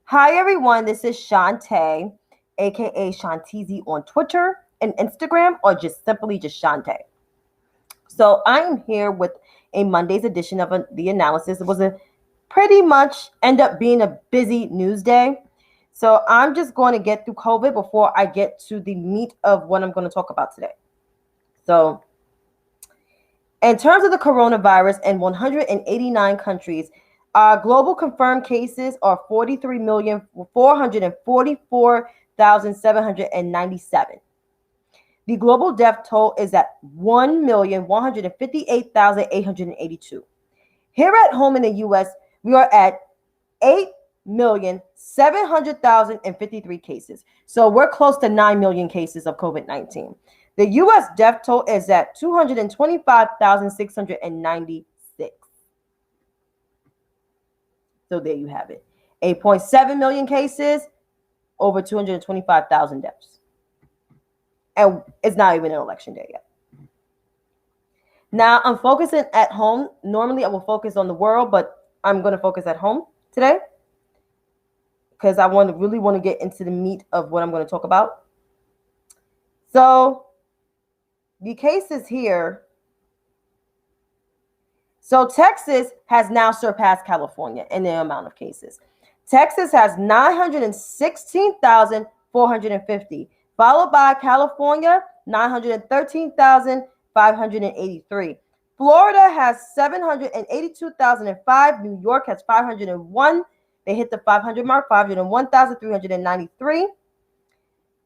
Hi everyone, this is Shantae, aka Shantizi on Twitter and Instagram, or just simply just Shantae. So I'm here with a Monday's edition of the analysis. It was a pretty much end up being a busy news day. So I'm just going to get through COVID before I get to the meat of what I'm going to talk about today. So in terms of the coronavirus in 189 countries, global confirmed cases are 43,444,797. The global death toll is at 1,158,882. Here at home in the U.S., we are at 8,700,053 cases. So we're close to 9 million cases of COVID-19. The U.S. death toll is at 225,696. So there you have it. 8.7 million cases, over 225,000 deaths. And it's not even an election day yet. Now I'm focusing at home. Normally I will focus on the world, but I'm going to focus at home today because I really want to get into the meat of what I'm going to talk about. So the cases here. So Texas has now surpassed California in the amount of cases. Texas has 916,450, followed by California, 913,583. Florida has 782,005. New York has 501. They hit the 500 mark, 501,393.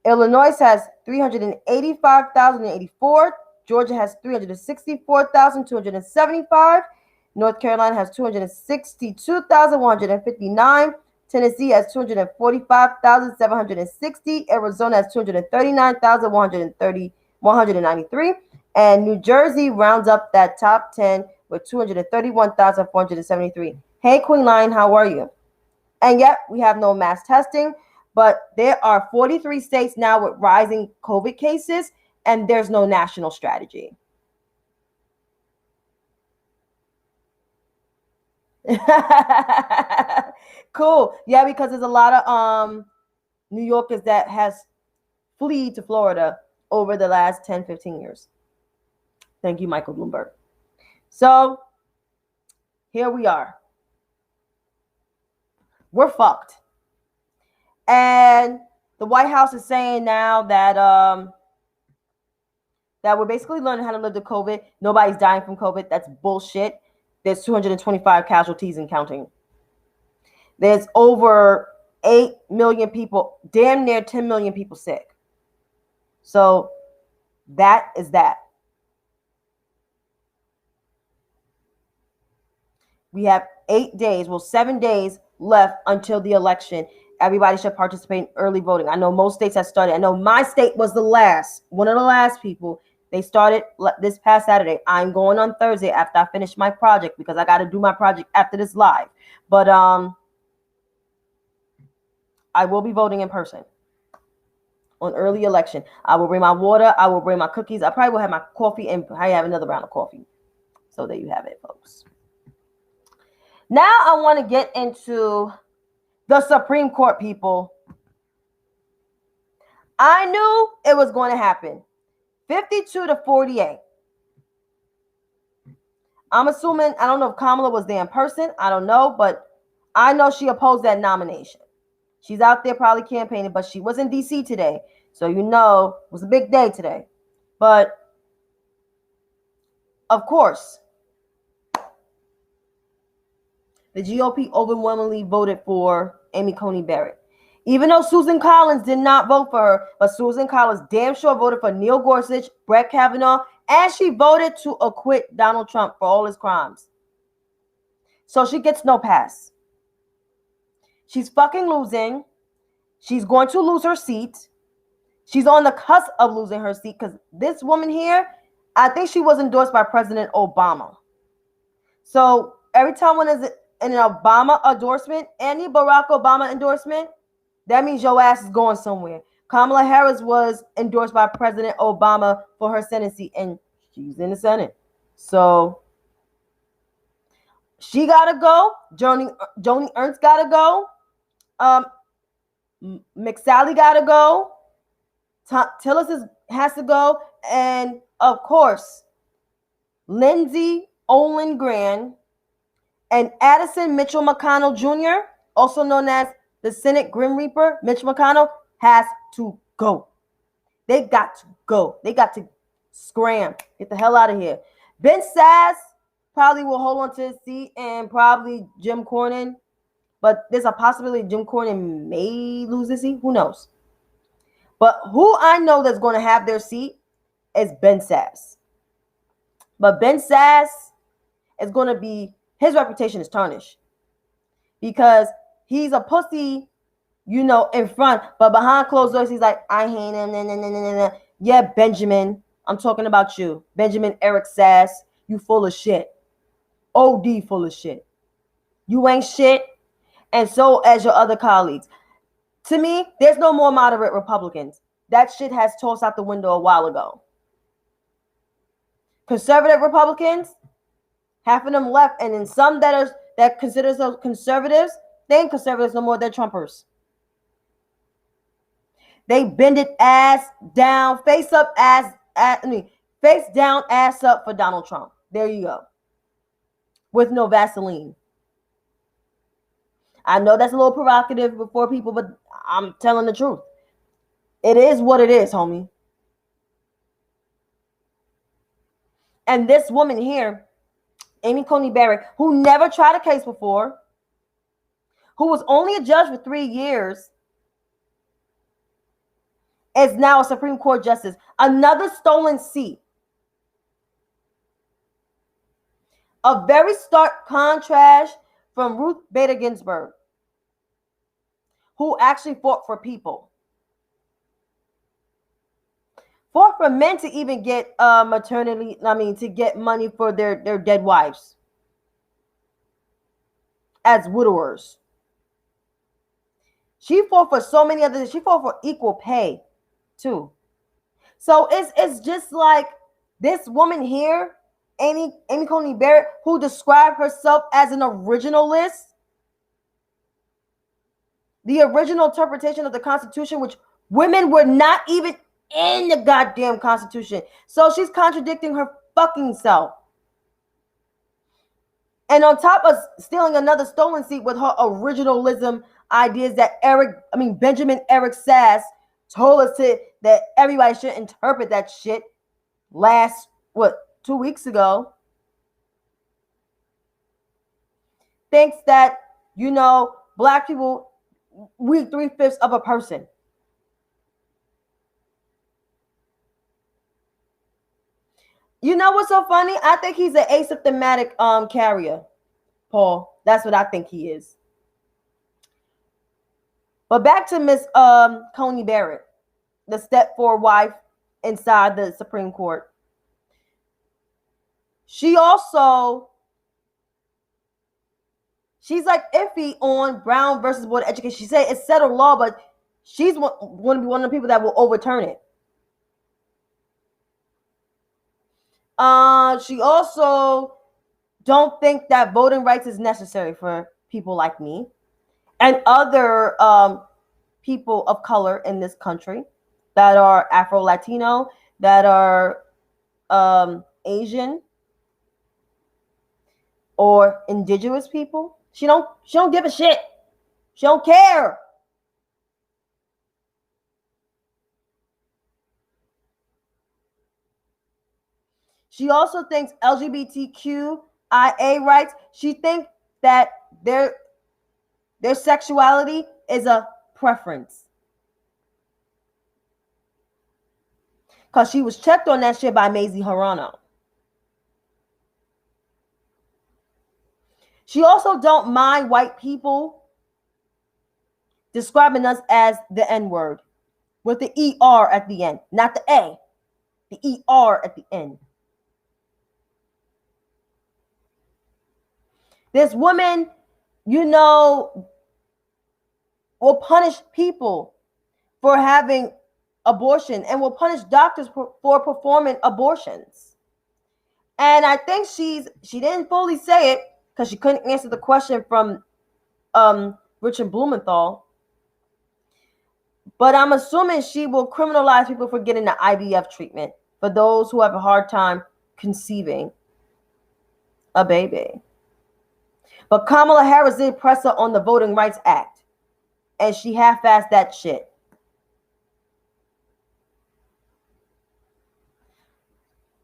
Illinois has 385,084. Georgia has 364,275. North Carolina has 262,159. Tennessee has 245,760. Arizona has 239,193. And New Jersey rounds up that top 10 with 231,473. Hey, Queen Lion, how are you? And yet we have no mass testing, but there are 43 states now with rising COVID cases, and there's no national strategy. Cool. Yeah, because there's a lot of New Yorkers that has fled to Florida over the last 10, 15 years. Thank you, Michael Bloomberg. So here we are. We're fucked. And the White House is saying now that that we're basically learning how to live with COVID. Nobody's dying from COVID. That's bullshit. There's 225 casualties and counting. There's over 8 million people, damn near 10 million people sick. So that is that. We have 8 days, 7 days left until the election. Everybody should participate in early voting. I know most states have started. I know my state was one of the last people. They started this past Saturday. I'm going on Thursday after I finish my project because I got to do my project after this live. But I will be voting in person on early election. I will bring my water. I will bring my cookies. I probably will have my coffee, and I have another round of coffee. So there you have it, folks. Now I want to get into the Supreme Court, people. I knew it was going to happen. 52-48. I'm assuming, I don't know if Kamala was there in person. I don't know, but I know she opposed that nomination. She's out there probably campaigning, but she was in D.C. today. So it was a big day today. But, of course, the GOP overwhelmingly voted for Amy Coney Barrett. Even though Susan Collins did not vote for her, but Susan Collins damn sure voted for Neil Gorsuch, Brett Kavanaugh, and she voted to acquit Donald Trump for all his crimes. So she gets no pass. She's fucking losing. She's going to lose her seat. She's on the cusp of losing her seat because this woman here, I think she was endorsed by President Obama. So every time one is an Obama endorsement, any Barack Obama endorsement, that means your ass is going somewhere. Kamala Harris was endorsed by President Obama for her Senate seat, and she's in the Senate. So she got to go. Joni Ernst got to go. McSally gotta go. Tillis has to go, and of course, Lindsey Olin Grand and Addison Mitchell McConnell Jr., also known as the Senate Grim Reaper, Mitch McConnell, has to go. They got to go. They got to scram. Get the hell out of here. Ben Sass probably will hold on to his seat, and probably Jim Cornyn. But there's a possibility Jim Cornyn may lose his seat. Who knows? But who I know that's going to have their seat is Ben Sass. But Ben Sass is going to be, his reputation is tarnished. Because he's a pussy, in front. But behind closed doors, he's like, I hate him. Yeah, Benjamin, I'm talking about you. Benjamin Eric Sass, you full of shit. OD full of shit. You ain't shit. And so as your other colleagues. To me, there's no more moderate Republicans. That shit has tossed out the window a while ago. Conservative Republicans, half of them left, and then some that consider themselves conservatives, they ain't conservatives no more, they're Trumpers. They bend it ass down, face down, ass up for Donald Trump. There you go. With no Vaseline. I know that's a little provocative before people, but I'm telling the truth. It is what it is, homie. And this woman here, Amy Coney Barrett, who never tried a case before, who was only a judge for 3 years, is now a Supreme Court justice. Another stolen seat. A very stark contrast from Ruth Bader Ginsburg, who actually fought for people. Fought for men to even get to get money for their dead wives as widowers. She fought for so many others. She fought for equal pay too. So it's just like this woman here, Amy Coney Barrett, who described herself as an originalist. The original interpretation of the Constitution, which women were not even in the goddamn Constitution. So she's contradicting her fucking self. And on top of stealing another stolen seat with her originalism ideas that Benjamin Eric Sass told us that everybody should interpret that shit last, 2 weeks ago. Thinks that, black people, we 3/5 of a person. You know what's so funny? I think he's an asymptomatic carrier, Paul. That's what I think he is. But back to Miss Coney Barrett, the step 4 wife inside the Supreme Court. She's like iffy on Brown versus Board of Education. She said it's settled law, but she's going to be one of the people that will overturn it. She also don't think that voting rights is necessary for people like me and other people of color in this country that are Afro-Latino, that are Asian or indigenous people. She don't give a shit. She don't care. She also thinks LGBTQIA rights. She thinks that their sexuality is a preference. Because she was checked on that shit by Mazie Hirono. She also don't mind white people describing us as the N-word with the ER at the end. Not the A, the ER at the end. This woman, will punish people for having abortion and will punish doctors for performing abortions. And I think she didn't fully say it because she couldn't answer the question from Richard Blumenthal. But I'm assuming she will criminalize people for getting the IVF treatment for those who have a hard time conceiving a baby. But Kamala Harris did press her on the Voting Rights Act, and she half-assed that shit.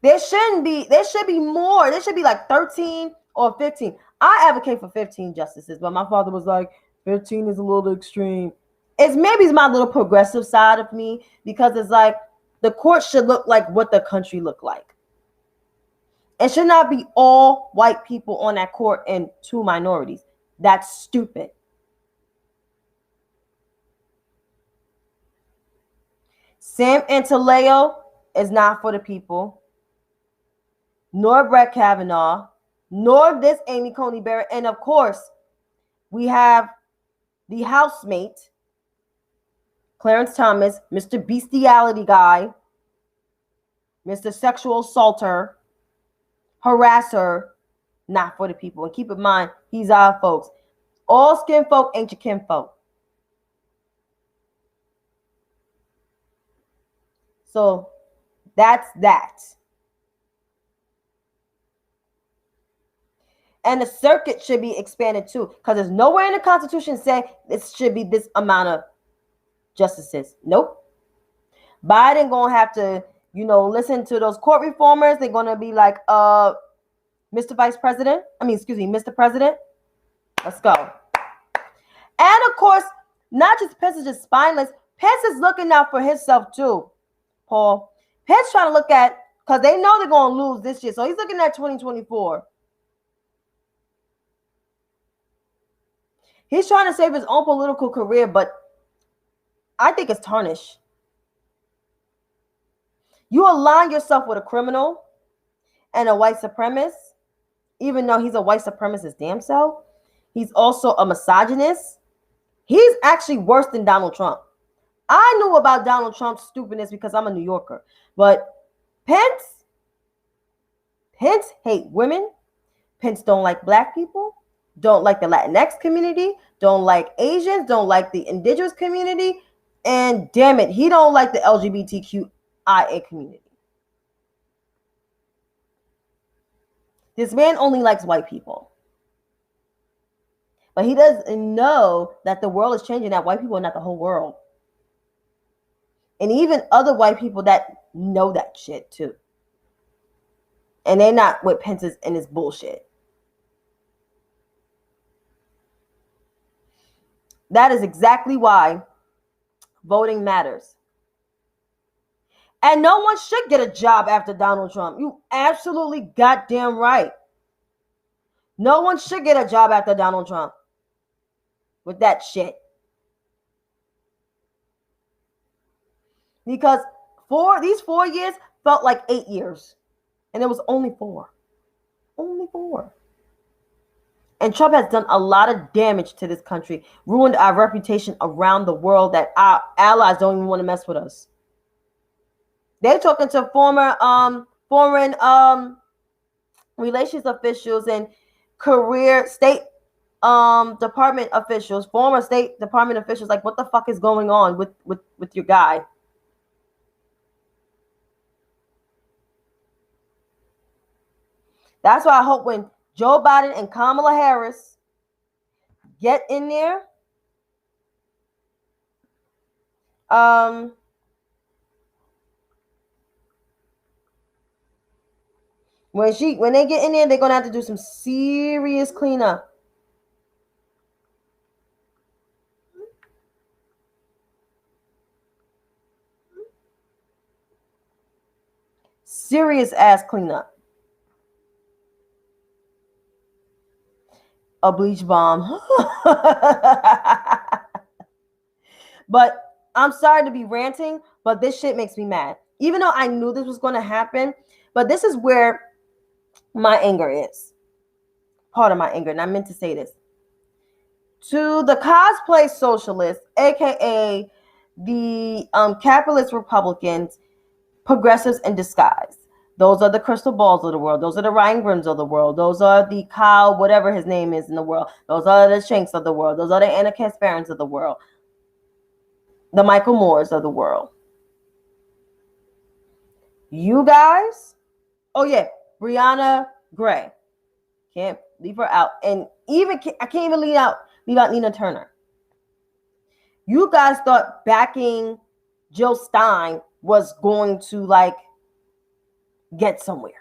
There should be more. There should be like 13 or 15. I advocate for 15 justices, but my father was like, 15 is a little extreme. It's my little progressive side of me, because it's like the court should look like what the country looked like. It should not be all white people on that court and 2 minorities. That's stupid. Sam Antileo is not for the people, nor Brett Kavanaugh, nor this Amy Coney Barrett. And of course, we have the housemate, Clarence Thomas, Mr. Bestiality Guy, Mr. Sexual Assaulter, Harasser, not for the people. And keep in mind, he's our folks. All skin folk ain't your kin folk. So that's that. And the circuit should be expanded too, because there's nowhere in the Constitution say this should be this amount of justices. Nope. Biden gonna have to, listen to those court reformers. They're gonna be like, Mr. President, let's go. And of course, not just Pence is just spineless. Pence is looking out for himself too, Paul. Pence trying to look at, because they know they're gonna lose this year, so he's looking at 2024. He's trying to save his own political career, but I think it's tarnished. You align yourself with a criminal and a white supremacist, even though he's a white supremacist damn self. He's also a misogynist. He's actually worse than Donald Trump. I knew about Donald Trump's stupidness because I'm a New Yorker. But Pence hate women. Pence don't like black people, don't like the Latinx community, don't like Asians, don't like the indigenous community, and damn it, he don't like the LGBTQIA community. This man only likes white people. But he doesn't know that the world is changing, that white people are not the whole world. And even other white people that know that shit too. And they're not with Pence and his bullshit. That is exactly why voting matters. And no one should get a job after Donald Trump. You absolutely goddamn right. No one should get a job after Donald Trump with that shit. Because these 4 years felt like 8 years. And it was only 4. Only 4. And Trump has done a lot of damage to this country, ruined our reputation around the world, that our allies don't even want to mess with us. They're talking to former foreign relations officials and career State Department officials, former State Department officials, like, what the fuck is going on with your guy? That's why I hope when Joe Biden and Kamala Harris get in there, when they get in there, they're gonna have to do some serious cleanup. Serious ass cleanup. A bleach bomb. But I'm sorry to be ranting, but this shit makes me mad. Even though I knew this was going to happen, but this is where my anger is. Part of my anger, and I meant to say this. To the cosplay socialists, aka the capitalist Republicans, progressives in disguise. Those are the Crystal Balls of the world. Those are the Ryan Grims of the world. Those are the Kyle, whatever his name is in the world. Those are the Shanks of the world. Those are the Anna Kasparans of the world. the Michael Moores of the world. You guys, oh yeah, Brianna Gray. Can't leave her out. And even I can't even leave out Nina Turner. You guys thought backing Jill Stein was going to like get somewhere.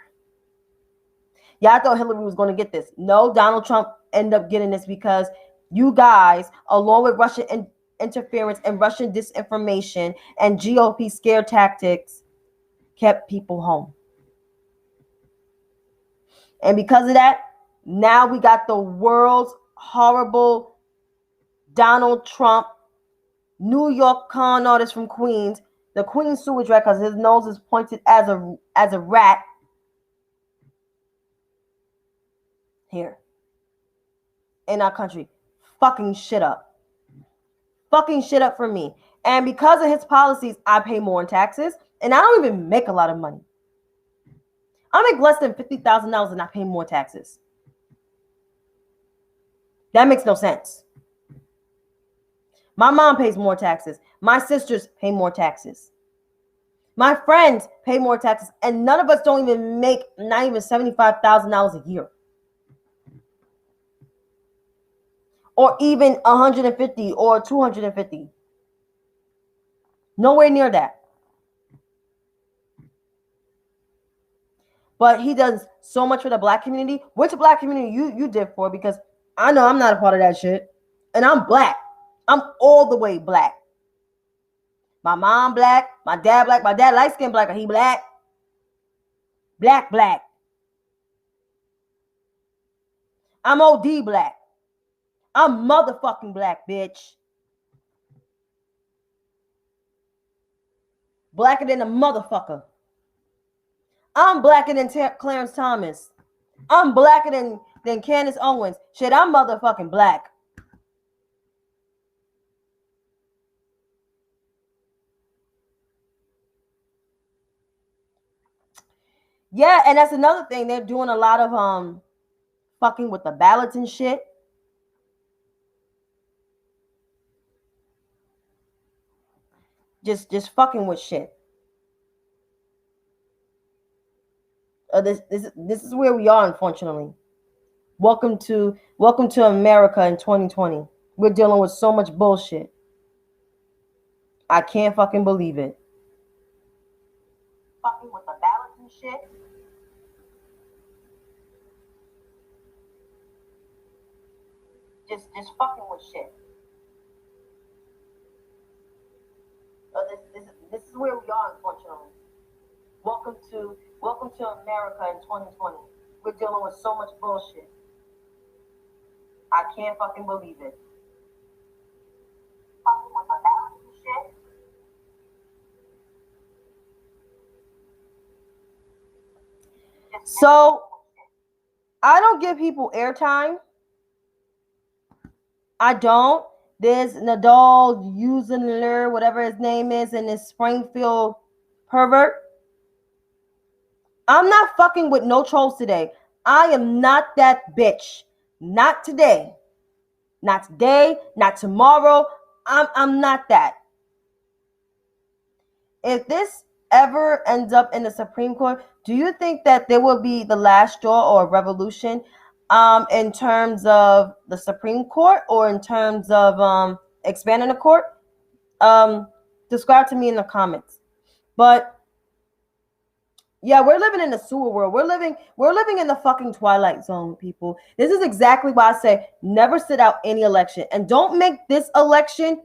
Yeah, I thought Hillary was going to get this. No, Donald Trump ended up getting this because you guys, along with Russian interference and Russian disinformation and GOP scare tactics, kept people home. And because of that, now we got the world's horrible Donald Trump, New York con artist from Queens, the Queen sewage rat because his nose is pointed as a rat. Here in our country, fucking shit up for me. And because of his policies, I pay more in taxes, and I don't even make a lot of money. I make less than $50,000 and I pay more taxes. That makes no sense. My mom pays more taxes. My sisters pay more taxes. My friends pay more taxes, and none of us don't even make not even $75,000 a year. Or even 150 or 250. Nowhere near that. But he does so much for the black community. Which black community you did for? Because I know I'm not a part of that shit. And I'm black. I'm all the way black. My mom black. My dad black. My dad light-skinned black. He black. Black. I'm OD black. I'm motherfucking black, bitch. Blacker than a motherfucker. I'm blacker than Clarence Thomas. I'm blacker than Candace Owens. Shit, I'm motherfucking black. Yeah, and that's another thing. They're doing a lot of fucking with the ballots and shit. Just fucking with shit. This is where we are, unfortunately. Welcome to America in 2020. We're dealing with so much bullshit. I can't fucking believe it. Fucking with the ballots and shit. Just fucking with shit. This is where we are, unfortunately. Welcome to America in 2020. We're dealing with so much bullshit. I can't fucking believe it. Fucking with the balance and shit. So I don't give people airtime. I don't. There's Nadal Usener, whatever his name is, and this Springfield pervert. I'm not fucking with no trolls today. I am not that bitch. Not today. Not today. Not tomorrow. I'm not that. If this ever ends up in the Supreme Court, do you think that there will be the last straw or a revolution in terms of the Supreme Court or in terms of expanding the court? Describe to me in the comments. But yeah, we're living in the sewer world. We're living in the fucking twilight zone, people. This is exactly why I say never sit out any election. And don't make this election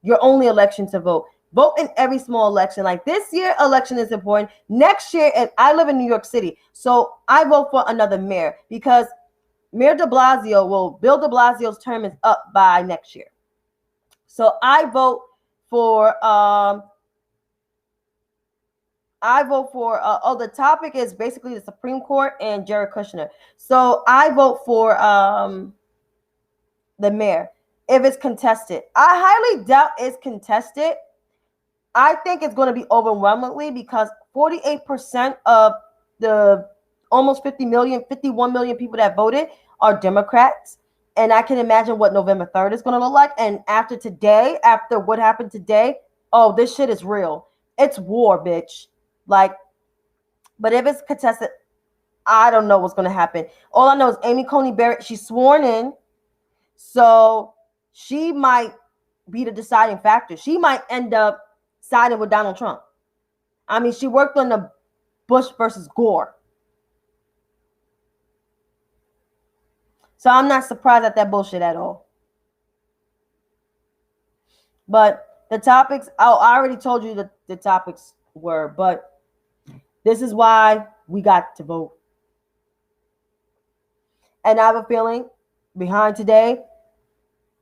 your only election to vote. Vote in every small election. Like this year, election is important. Next year, and I live in New York City, so I vote for another mayor because Mayor de Blasio Bill de Blasio's term is up by next year. So I vote for the topic is basically the Supreme Court and Jared Kushner. So I vote for the mayor if it's contested. I highly doubt it's contested. I think it's going to be overwhelmingly because 48% of the almost 51 million people that voted are Democrats. And I can imagine what November 3rd is going to look like. And after what happened today, oh, this shit is real. It's war, bitch. Like, but if it's contested, I don't know what's going to happen. All I know is Amy Coney Barrett, she's sworn in. So she might be the deciding factor. She might end up siding with Donald Trump. I mean, she worked on the Bush versus Gore. So I'm not surprised at that bullshit at all. But the topics, I already told you that the topics were, but this is why we got to vote. And I have a feeling behind today,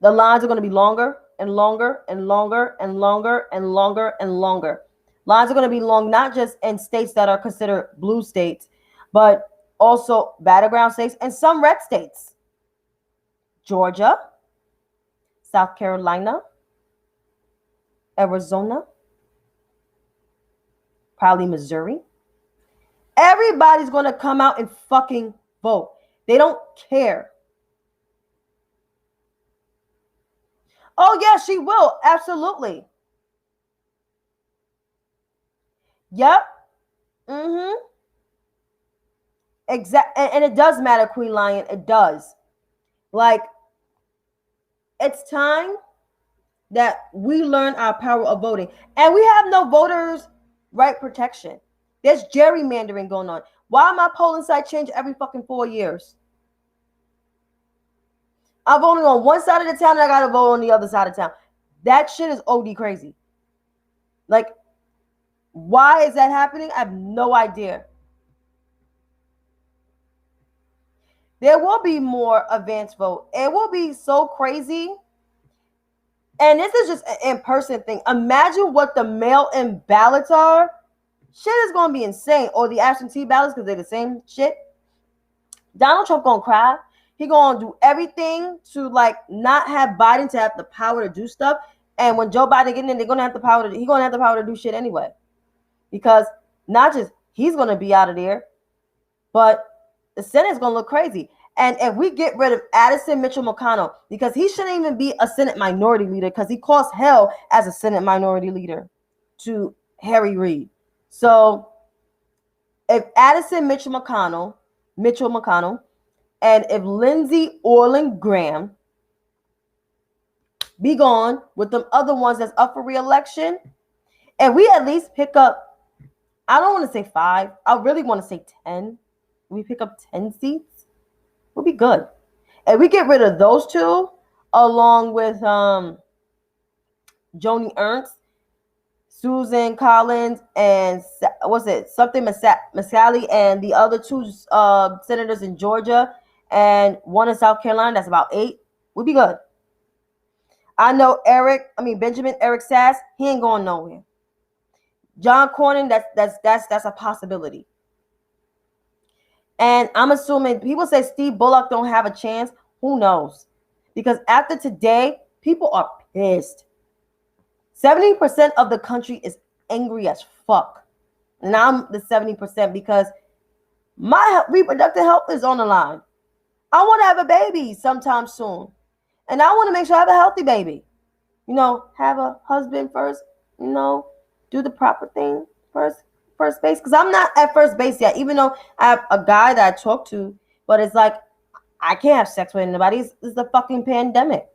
the lines are going to be longer and longer and longer and longer and longer and longer. Lines are going to be long, not just in states that are considered blue states, but also battleground states and some red states. Georgia, South Carolina, Arizona, probably Missouri. Everybody's going to come out and fucking vote. They don't care. Oh, yeah, she will. Absolutely. Yep. Mm-hmm. Exactly. And it does matter, Queen Lion. It does. Like, it's time that we learn our power of voting. And we have no voters' right protection. There's gerrymandering going on. Why my polling site change every fucking 4 years? I'm voting on one side of the town and I got to vote on the other side of town. That shit is OD crazy. Like, why is that happening? I have no idea. There will be more advanced vote. It will be so crazy. And this is just an in-person thing. Imagine what the mail-in ballots are. Shit is going to be insane. Or the absentee ballots, because they're the same shit. Donald Trump going to cry. He going to do everything to, like, not have Biden to have the power to do stuff. And when Joe Biden get in, they're going to have the power to, he's going to have the power to do shit anyway. Because not just he's going to be out of there, but the Senate's going to look crazy. And if we get rid of Addison Mitchell McConnell, because he shouldn't even be a Senate minority leader, because he caused hell as a Senate minority leader to Harry Reid. So if Addison Mitchell McConnell, and if Lindsey Orland Graham be gone with them other ones that's up for re-election, and we at least pick up, I don't want to say 5, I really want to say 10. We pick up 10 seats, we'll be good. And we get rid of those two, along with Joni Ernst, Susan Collins, and something Masali, and the other 2 senators in Georgia, and one in South Carolina. That's about 8. We'll be good. I know Benjamin Eric Sass, he ain't going nowhere. John Cornyn, that's a possibility. And I'm assuming people say Steve Bullock don't have a chance. Who knows? Because after today, people are pissed. 70% of the country is angry as fuck. And I'm the 70% because my reproductive health is on the line. I want to have a baby sometime soon. And I want to make sure I have a healthy baby. You know, have a husband first, you know, do the proper thing first base. Because I'm not at first base yet, even though I have a guy that I talk to. But it's like, I can't have sex with anybody. It's a fucking pandemic.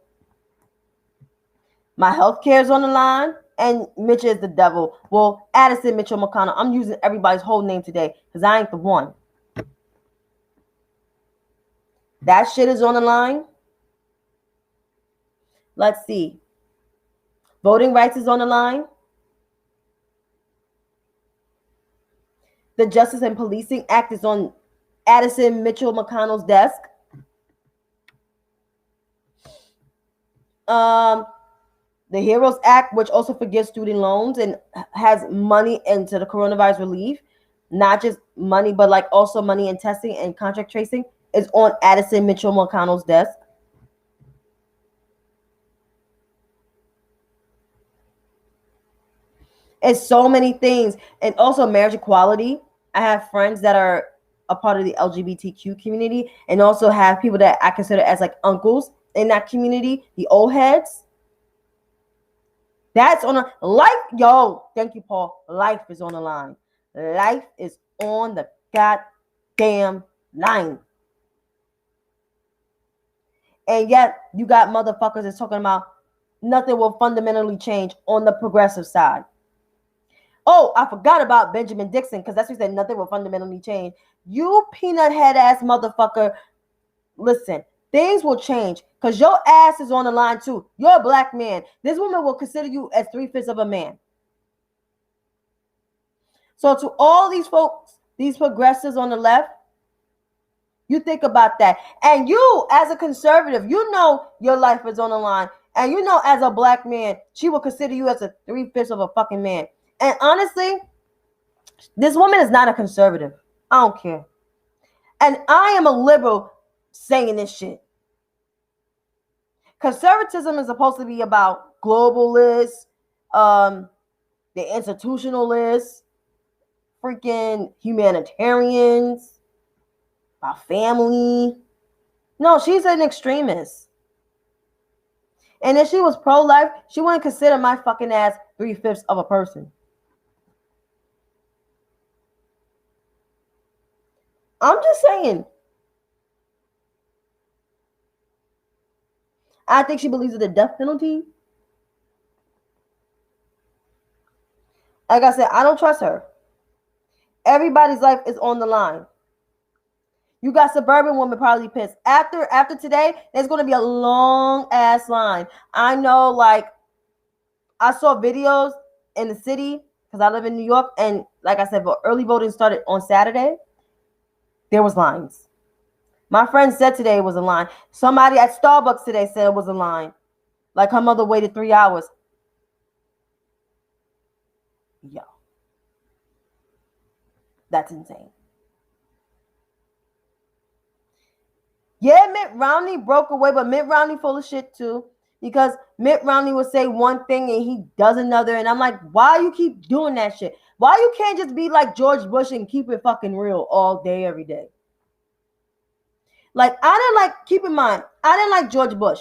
My health care is on the line. And Mitch is the devil. Well, Addison Mitchell McConnell. I'm using everybody's whole name today because I ain't the one. That shit is on the line. Let's see. Voting rights is on the line. The Justice and Policing Act is on Addison Mitchell McConnell's desk. The HEROES Act, which also forgives student loans and has money into the coronavirus relief, not just money, but like also money in testing and contact tracing, is on Addison Mitchell McConnell's desk. It's so many things. And also marriage equality. I have friends that are a part of the LGBTQ community and also have people that I consider as like uncles in that community, the old heads. That's on a life. Yo, thank you, Paul. Life is on the line. Life is on the goddamn line. And yet, you got motherfuckers that's talking about nothing will fundamentally change on the progressive side. Oh, I forgot about Benjamin Dixon, because that's what he said, nothing will fundamentally change. You peanut head ass motherfucker. Listen, things will change because your ass is on the line too. You're a black man. This woman will consider you as 3/5 of a man. So to all these folks, these progressives on the left, you think about that. And you, as a conservative, you know your life is on the line. And you know, as a black man, she will consider you as a 3/5 of a fucking man. And honestly, this woman is not a conservative. I don't care. And I am a liberal saying this shit. Conservatism is supposed to be about globalists, the institutionalists, freaking humanitarians, about family. No, she's an extremist. And if she was pro-life, she wouldn't consider my fucking ass 3/5 of a person. I'm just saying. I think she believes in the death penalty. Like I said, I don't trust her. Everybody's life is on the line. You got suburban women probably pissed. After today, there's going to be a long ass line. I know, like, I saw videos in the city because I live in New York. And like I said, but early voting started on Saturday. There was lines. My friend said today it was a line. Somebody at Starbucks today said it was a line. Like her mother waited 3 hours. Yo. That's insane. Yeah, Mitt Romney broke away, but Mitt Romney full of shit too. Because Mitt Romney will say one thing and he does another. And I'm like, why you keep doing that shit? Why you can't just be like George Bush and keep it fucking real all day, every day? Like, keep in mind, I didn't like George Bush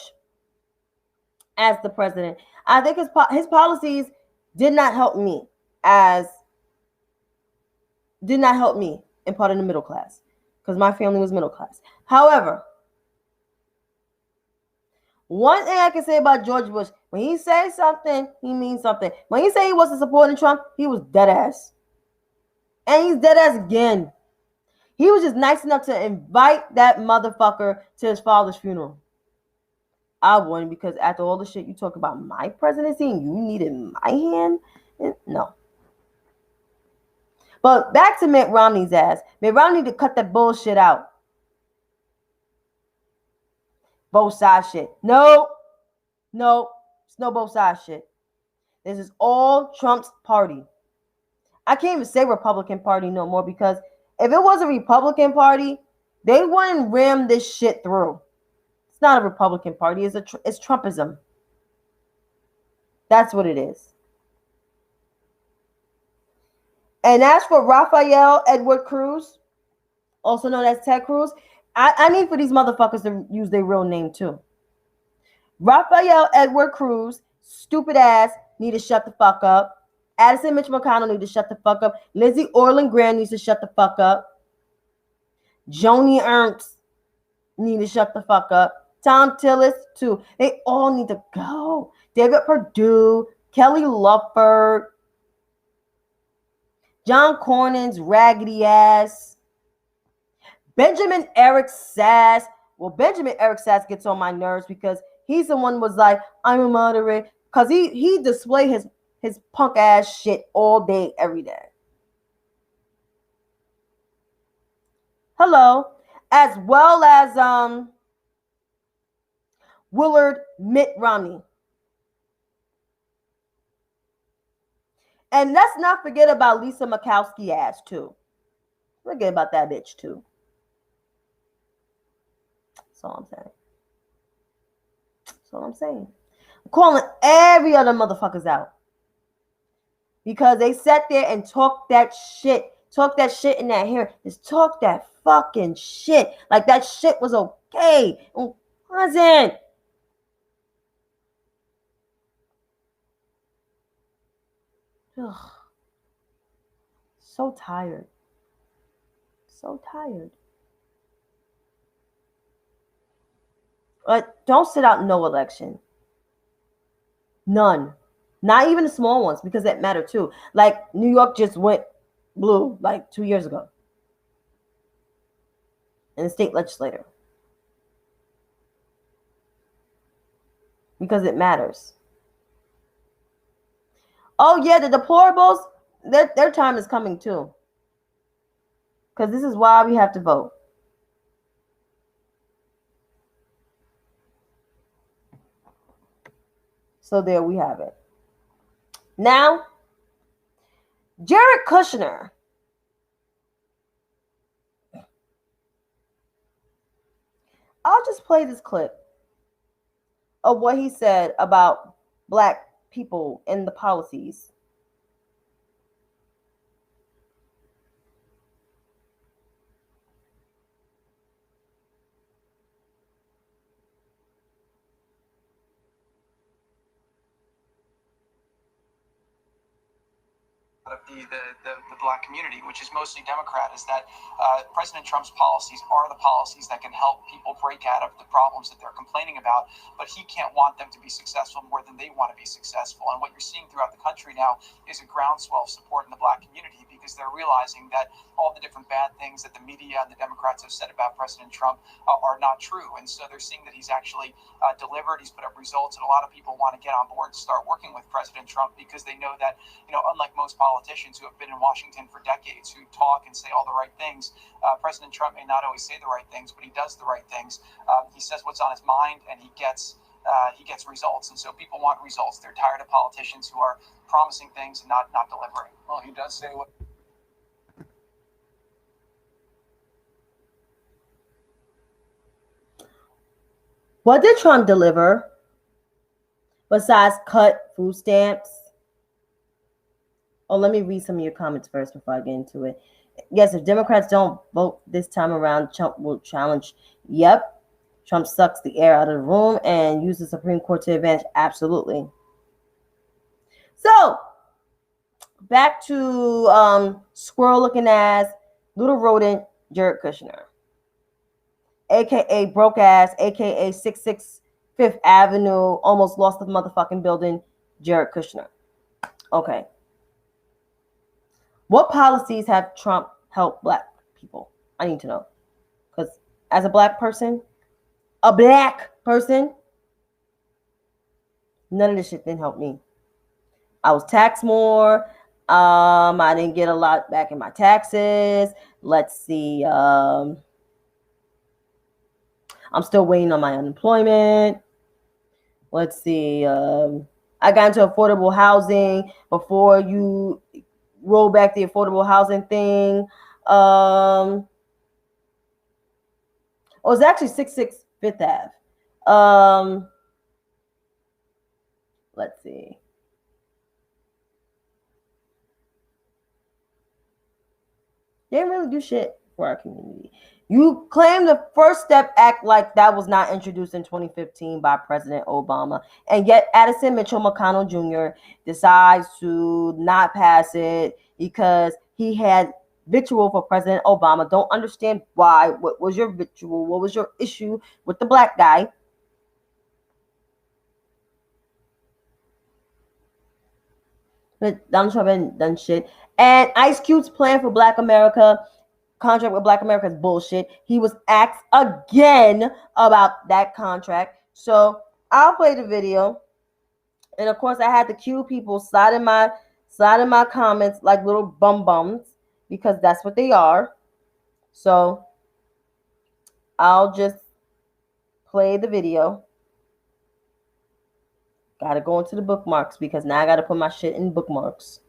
as the president. I think his policies did not help me in part of the middle class. Because my family was middle class. However, one thing I can say about George Bush, when he says something, he means something. When he said he wasn't supporting Trump, he was dead ass. And he's dead ass again. He was just nice enough to invite that motherfucker to his father's funeral. I wouldn't, because after all the shit you talk about my presidency and you needed my hand, no. But back to Mitt Romney's ass. Mitt Romney need to cut that bullshit out. Both sides shit. No, it's no both sides shit. This is all Trump's party. I can't even say Republican Party no more, because if it was a Republican Party, they wouldn't ram this shit through. It's not a Republican Party. It's Trumpism. That's what it is. And as for Rafael Edward Cruz, also known as Ted Cruz, I need for these motherfuckers to use their real name too. Rafael Edward Cruz, stupid ass, need to shut the fuck up. Addison Mitch McConnell need to shut the fuck up. Lindsey Orland Graham needs to shut the fuck up. Joni Ernst need to shut the fuck up. Tom Tillis too. They all need to go. David Perdue, Kelly Lufford, John Cornyn's raggedy ass, Benjamin Eric Sass. Well, Benjamin Eric Sass gets on my nerves because he's the one who was like, I'm a moderate. Because he displayed his punk ass shit all day, every day. Hello. As well as Willard Mitt Romney. And let's not forget about Lisa Murkowski ass too. Forget about that bitch too. That's all I'm saying. That's all I'm saying. I'm calling every other motherfuckers out. Because they sat there and talked that shit. Talk that shit in that hearing. Just talk that fucking shit. Like that shit was okay. It wasn't. Ugh. So tired. So tired. But don't sit out no election. None. Not even the small ones, because that matter too. Like New York just went blue like 2 years ago in the state legislature. Because it matters. Oh yeah, the deplorables, their time is coming too. Because this is why we have to vote. So there we have it. Now, Jared Kushner. I'll just play this clip of what he said about black people and the policies. Of the black community, which is mostly Democrat, is that President Trump's policies are the policies that can help people break out of the problems that they're complaining about, but he can't want them to be successful more than they want to be successful. And what you're seeing throughout the country now is a groundswell of support in the black community, because they're realizing that all the different bad things that the media and the Democrats have said about President Trump are not true. And so they're seeing that he's actually delivered, he's put up results, and a lot of people want to get on board to start working with President Trump, because they know that, unlike most politicians who have been in Washington for decades, who talk and say all the right things, President Trump may not always say the right things, but he does the right things. He says what's on his mind, and he gets results. And so people want results. They're tired of politicians who are promising things and not delivering. Well, he does say what. What did Trump deliver besides cut food stamps? Oh, let me read some of your comments first before I get into it. Yes, if Democrats don't vote this time around, Trump will challenge. Yep. Trump sucks the air out of the room and uses the Supreme Court to advance. Absolutely. So, back to squirrel looking ass, little rodent, Jared Kushner, aka broke ass, aka 66 Fifth Avenue, almost lost the motherfucking building, Jared Kushner. Okay. What policies have Trump helped black people? I need to know. Because as a black person, none of this shit didn't help me. I was taxed more. I didn't get a lot back in my taxes. Let's see. I'm still waiting on my unemployment. Let's see. I got into affordable housing before you roll back the affordable housing thing. It was actually 66 Fifth Ave. Let's see. They didn't really do shit for our community. You claim the First Step Act like that was not introduced in 2015 by President Obama, and yet Addison Mitchell McConnell Jr. decides to not pass it because he had vitriol for President Obama. Don't understand why. What was your vitriol? What was your issue with the black guy? But Donald Trump ain't done shit. And Ice Cube's plan for Black America, contract with Black America, is bullshit. He was asked again about that contract. So I'll play the video. And of course I had to cue people sliding my comments like little bums, because that's what they are. So I'll just play the video. Gotta go into the bookmarks, because now I gotta put my shit in bookmarks.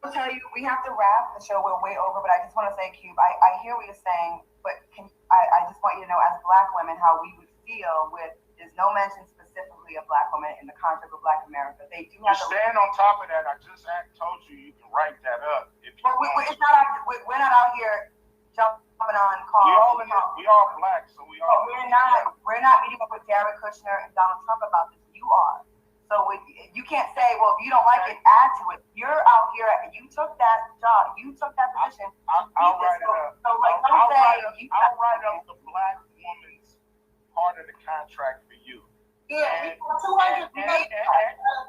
I'll tell you, we have to wrap the show. We're way over, but I just want to say, Cube, I hear what you're saying, but I just want you to know, as Black women, how we would feel with, there's no mention specifically of Black women in the contract with Black America. They do have to stand on top of that. I just told you you can write that up. It's not. We're not out here jumping on calls. We all black, so we all. We're not meeting up with Jared Kushner and Donald Trump about this. You are. So you can't say, well, if you don't like it, add to it. You're out here. You took that job. You took that position. I'll write it up. So like, don't say. I'll write up the black woman's part of the contract for you. Yeah, 200 pages.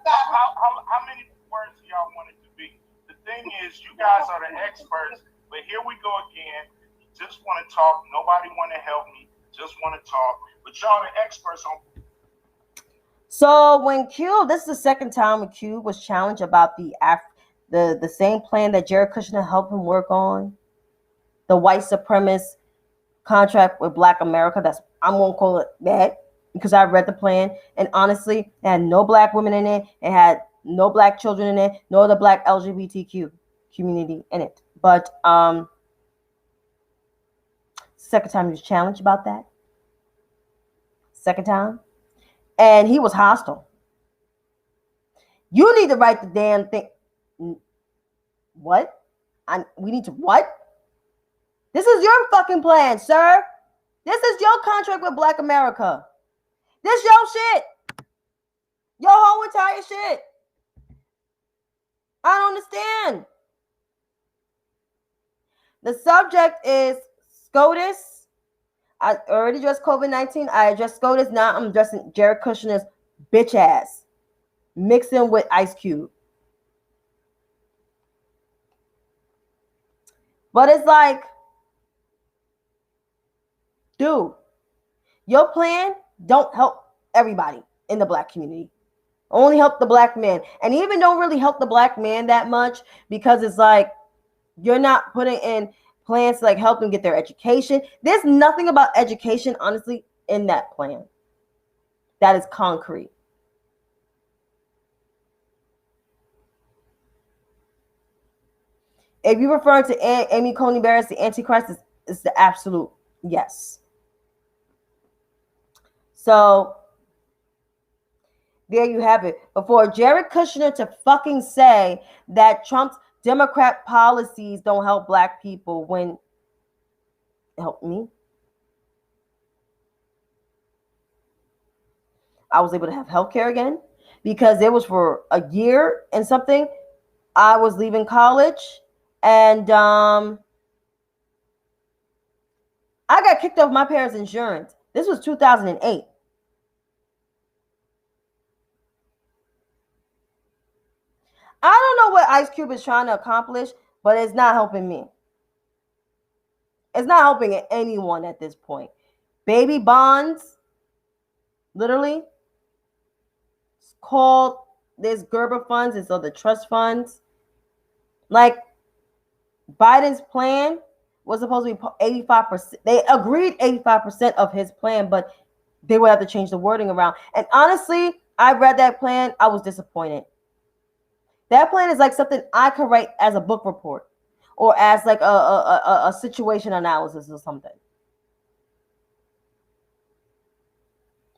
How many words do y'all want it to be? The thing is, you guys are the experts, but here we go again. You just want to talk. Nobody want to help me. Just want to talk. But y'all the experts on. So when Q, this is the second time when Q was challenged about the same plan that Jared Kushner helped him work on, the white supremacist contract with Black America. I'm gonna call it that because I read the plan, and honestly, it had no black women in it. It had no black children in it, no other black LGBTQ community in it. But second time he was challenged about that. Second time. And he was hostile. You need to write the damn thing. What? We need to what? This is your fucking plan, sir. This is your contract with Black America. This your shit. Your whole entire shit. I don't understand. The subject is SCOTUS. I already addressed COVID-19. I addressed SCOTUS. Now I'm addressing Jared Kushner's bitch ass. Mixing with Ice Cube. But it's like, dude, your plan don't help everybody in the black community. Only help the black man. And even don't really help the black man that much because it's like you're not putting in plans to like help them get their education. There's nothing about education, honestly, in that plan. That is concrete. If you're referring to Amy Coney Barrett as the Antichrist, it's the absolute yes. So there you have it. But for Jared Kushner to fucking say that Trump's Democrat policies don't help black people when it helped me. I was able to have healthcare again because it was for a year and something. I was leaving college and I got kicked off my parents' insurance. This was 2008. I don't know what Ice Cube is trying to accomplish, but it's not helping me. It's not helping anyone at this point. Baby bonds, literally, it's called, there's Gerber funds, it's other trust funds. Like, Biden's plan was supposed to be 85%. They agreed 85% of his plan, but they would have to change the wording around. And honestly, I read that plan. I was disappointed. That plan is like something I could write as a book report or as like a situation analysis or something.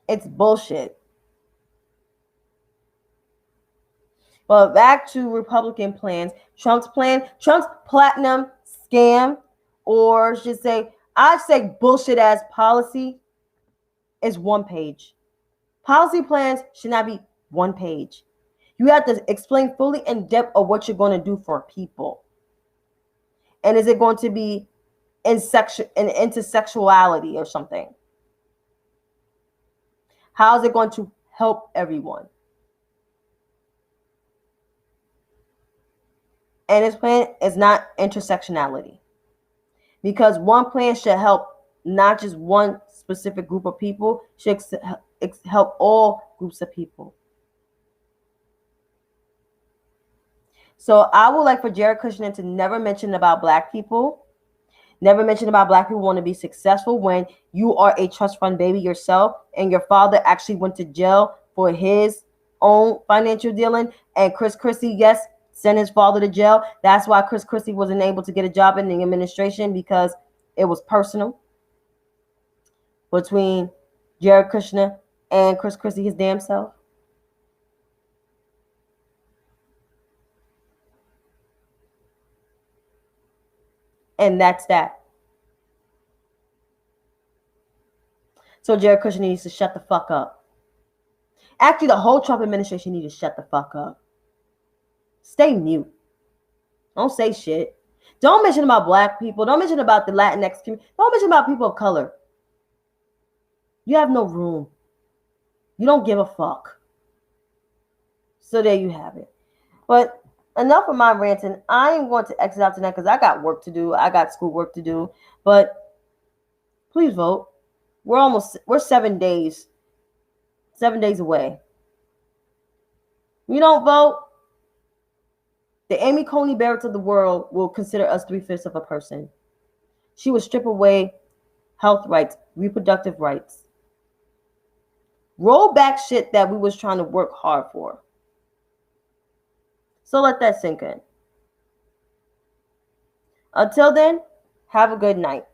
It's bullshit. Well, back to Republican plans. Trump's plan, Trump's platinum scam, or should say, I'd say bullshit ass policy is one page. Policy plans should not be one page. You have to explain fully in depth of what you're going to do for people. And is it going to be into sexuality or something? How is it going to help everyone? And his plan is not intersectionality. Because one plan should help not just one specific group of people, should help all groups of people. So I would like for Jared Kushner to never mention about black people, never mention about black people want to be successful when you are a trust fund baby yourself and your father actually went to jail for his own financial dealing. And Chris Christie, yes, sent his father to jail. That's why Chris Christie wasn't able to get a job in the administration, because it was personal between Jared Kushner and Chris Christie, his damn self. And that's that. So Jared Kushner needs to shut the fuck up. Actually, the whole Trump administration needs to shut the fuck up. Stay mute. Don't say shit. Don't mention about black people. Don't mention about the Latinx community. Don't mention about people of color. You have no room. You don't give a fuck. So there you have it. But enough of my ranting. I am going to exit out tonight because I got work to do. I got school work to do. But please vote. We're 7 days. 7 days away. You don't vote, the Amy Coney Barretts of the world will consider us 3/5 of a person. She would strip away health rights, reproductive rights. Roll back shit that we was trying to work hard for. So let that sink in. Until then, have a good night.